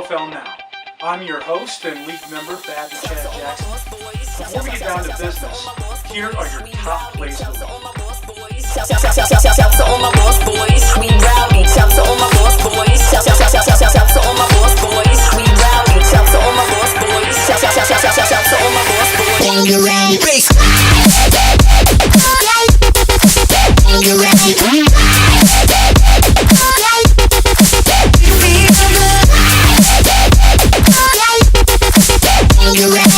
OFLNOW. I'm your host and league member, Bad and Chad Jackson. Before we get down to business, here are your top plays of the week. Shout to all my boss boys, we rowdy. Shout to all my boss boys. Shout to all my boss boys, we rowdy. Shout to all my boss boys. Shout to all my boss boys. When you're ready, bass. When you're ready. You're ready.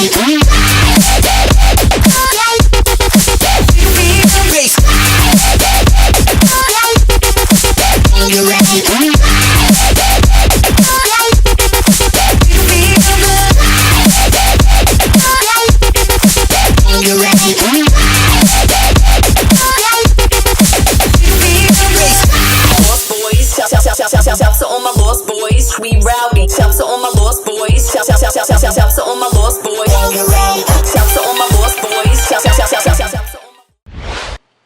Shout to all my boss boys, we rowdy. Shout to all my boss boys. Shout to all my boss boys. Shout to all my boss boys. Shout.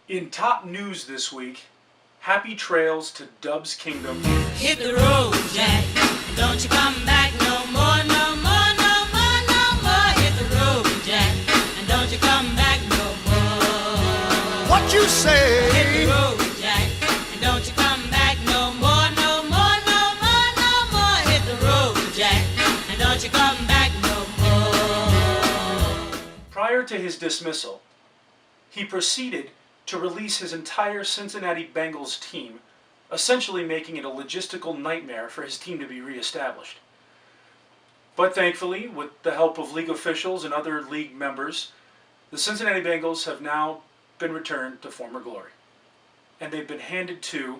In top news this week, happy trails to Dub's Kingdom. Hit the road, Jack. Don't you come back no more, no more, no more, no more. Hit the road, Jack. And don't you come back no more. What you say? Hit the road, Jack. And don't you come back no more, no more, no more, no more. Hit the road, Jack. And don't you come back no more. Prior to his dismissal, he proceeded to release his entire Cincinnati Bengals team, essentially making it a logistical nightmare for his team to be reestablished. But thankfully, with the help of league officials and other league members, the Cincinnati Bengals have now been returned to former glory. And they've been handed to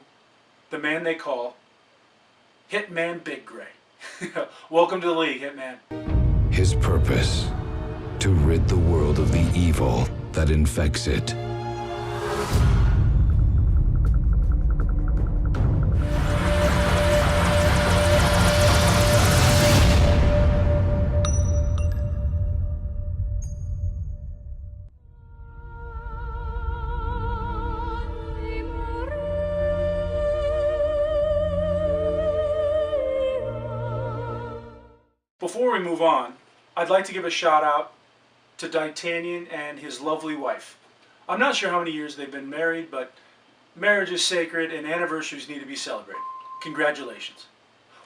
the man they call Hitman Big Gray. Welcome to the league, Hitman. His purpose, to rid the world of the evil that infects it. Before we move on, I'd like to give a shout out to D'Artagnan and his lovely wife. I'm not sure how many years they've been married, but marriage is sacred and anniversaries need to be celebrated. Congratulations.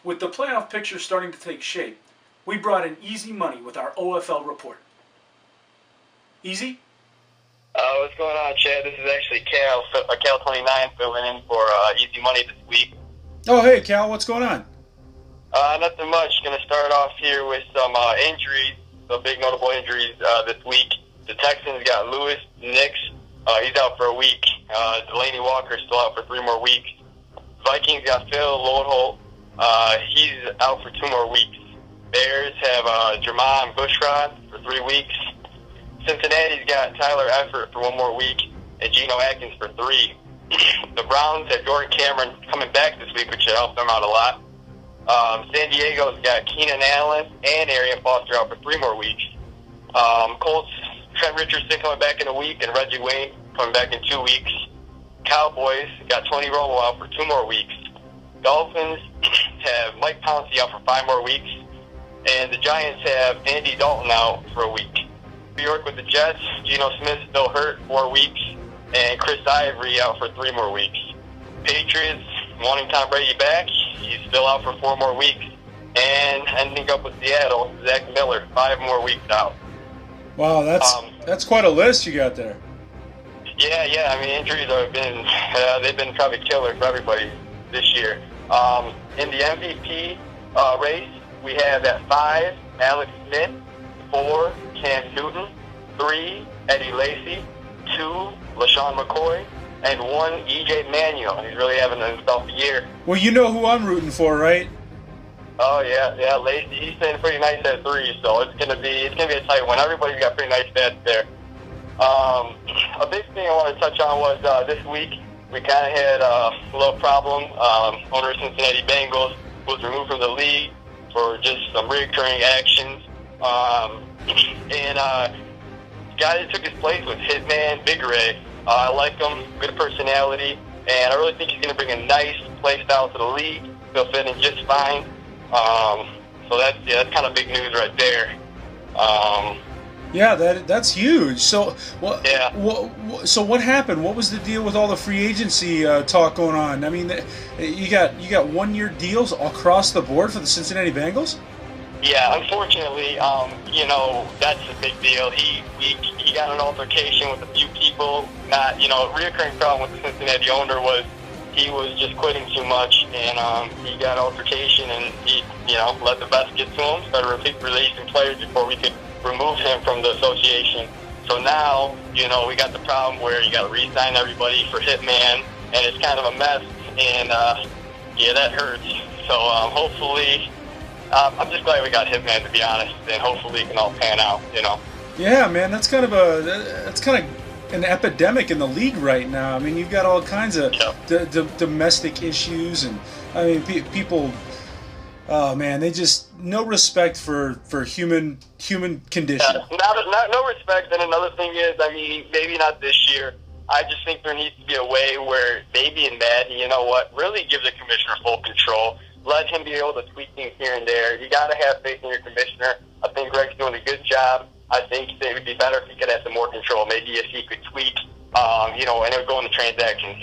With the playoff picture starting to take shape, we brought in Easy Money with our OFL report. Easy? What's going on, Chad? This is actually Cal 29 filling in for Easy Money this week. Oh, hey, Cal, what's going on? Nothing much. Going to start off here with some injuries, some big notable injuries this week. The Texans got Lewis Nix. He's out for a week. Delaney Walker's still out for 3 more weeks. Vikings got Phil Lodeholt. He's out for 2 more weeks. Bears have Jermon Bushrod for 3 weeks. Cincinnati's got Tyler Effort for 1 more week and Geno Atkins for 3. The Browns have Jordan Cameron coming back this week, which should help them out a lot. San Diego's got Keenan Allen and Arian Foster out for 3 more weeks. Colts, Trent Richardson coming back in a week and Reggie Wayne coming back in 2 weeks. Cowboys got Tony Romo out for 2 more weeks. Dolphins have Mike Pouncey out for 5 more weeks. And the Giants have Andy Dalton out for a week. New York with the Jets, Geno Smith still hurt 4 weeks. And Chris Ivory out for 3 more weeks. Patriots wanting Tom Brady back. He's still out for 4 more weeks. And ending up with Seattle, Zach Miller, 5 more weeks out. Wow, that's quite a list you got there. Yeah. I mean, injuries have been they've been probably killer for everybody this year. In the MVP race, we have at 5 Alex Smith, 4 Cam Newton, 3 Eddie Lacy, 2 LaShawn McCoy, and 1 EJ Manuel. He's really having himself a year. Well, you know who I'm rooting for, right? Oh yeah, Lacy. He's staying pretty nice at 3, so it's gonna be a tight one. Everybody's got pretty nice stats there. A big thing I want to touch on was this week we kind of had a little problem. Owner of Cincinnati Bengals was removed from the league for just some recurring actions. And the guy that took his place was Hitman Big Ray. I like him, good personality, and I really think he's going to bring a nice play style to the league. He'll fit in just fine. So that's kind of big news right there. Yeah, that's huge. So Yeah. So what happened? What was the deal with all the free agency talk going on? I mean, you got 1-year deals across the board for the Cincinnati Bengals. Yeah, unfortunately, that's a big deal. He got an altercation with a few people. A reoccurring problem with the Cincinnati owner was he was just quitting too much, and he got an altercation, and he, let the best get to him, started releasing players before we could remove him from the association. So now, we got the problem where you got to re-sign everybody for Hitman, and it's kind of a mess, and that hurts. So hopefully, I'm just glad we got Hitman, to be honest, and hopefully it can all pan out. Yeah, man, that's kind of an epidemic in the league right now. I mean, you've got all kinds of domestic issues, and I mean, people. Oh man, they just no respect for human condition. No respect. And another thing is, I mean, maybe not this year. I just think there needs to be a way where maybe in Madden, really give the commissioner full control. Let him be able to tweak things here and there. You got to have faith in your commissioner. I think Greg's doing a good job. I think it would be better if he could have some more control. Maybe if he could tweak, and it would go into transactions,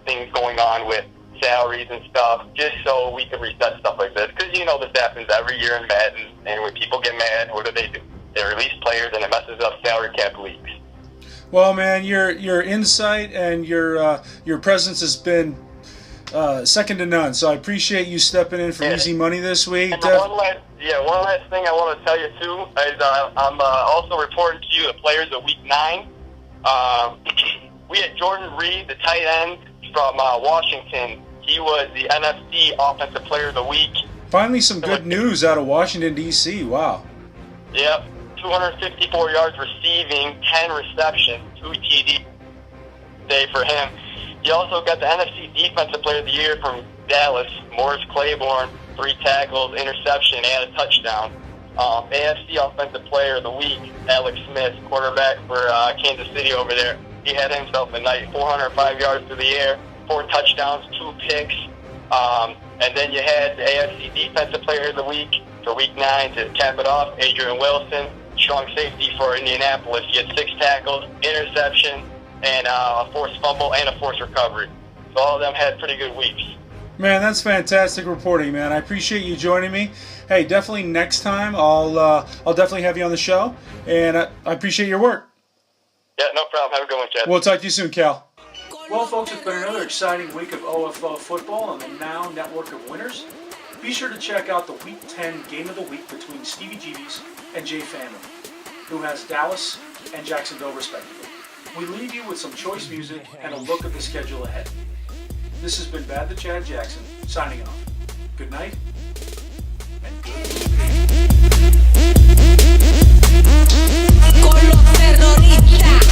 things going on with salaries and stuff, just so we could reset stuff like this. Because, this happens every year in Madden, and when people get mad, what do? They release players, and it messes up salary cap leagues. Well, man, your insight and your presence has been second to none. So I appreciate you stepping in for Easy Money this week. And one last thing I want to tell you too is I'm also reporting to you the players of Week 9. We had Jordan Reed, the tight end from Washington. He was the NFC Offensive Player of the Week. Finally, some good news out of Washington, D.C. Wow. Yep, 254 yards receiving, 10 receptions, 2 TD day for him. He also got the NFC Defensive Player of the Year from Dallas, Morris Claiborne, 3 tackles, interception, and a touchdown. AFC Offensive Player of the Week, Alex Smith, quarterback for Kansas City over there. He had himself a night, 405 yards through the air, 4 touchdowns, 2 picks. And then you had the AFC Defensive Player of the Week for Week 9 to cap it off, Adrian Wilson, strong safety for Indianapolis. He had 6 tackles, interception, and a forced fumble and a forced recovery. So all of them had pretty good weeks. Man, that's fantastic reporting, man. I appreciate you joining me. Hey, definitely next time I'll definitely have you on the show, and I appreciate your work. Yeah, no problem. Have a good one, Chad. We'll talk to you soon, Cal. Well, folks, it's been another exciting week of OFL football on the Now Network of Winners. Be sure to check out the Week 10 Game of the Week between Stevie Jeeves and Jay Family, who has Dallas and Jacksonville respectively. We leave you with some choice music and a look at the schedule ahead. This has been Bad the Chad Jackson, signing off. Good night, and good Con los terroristas.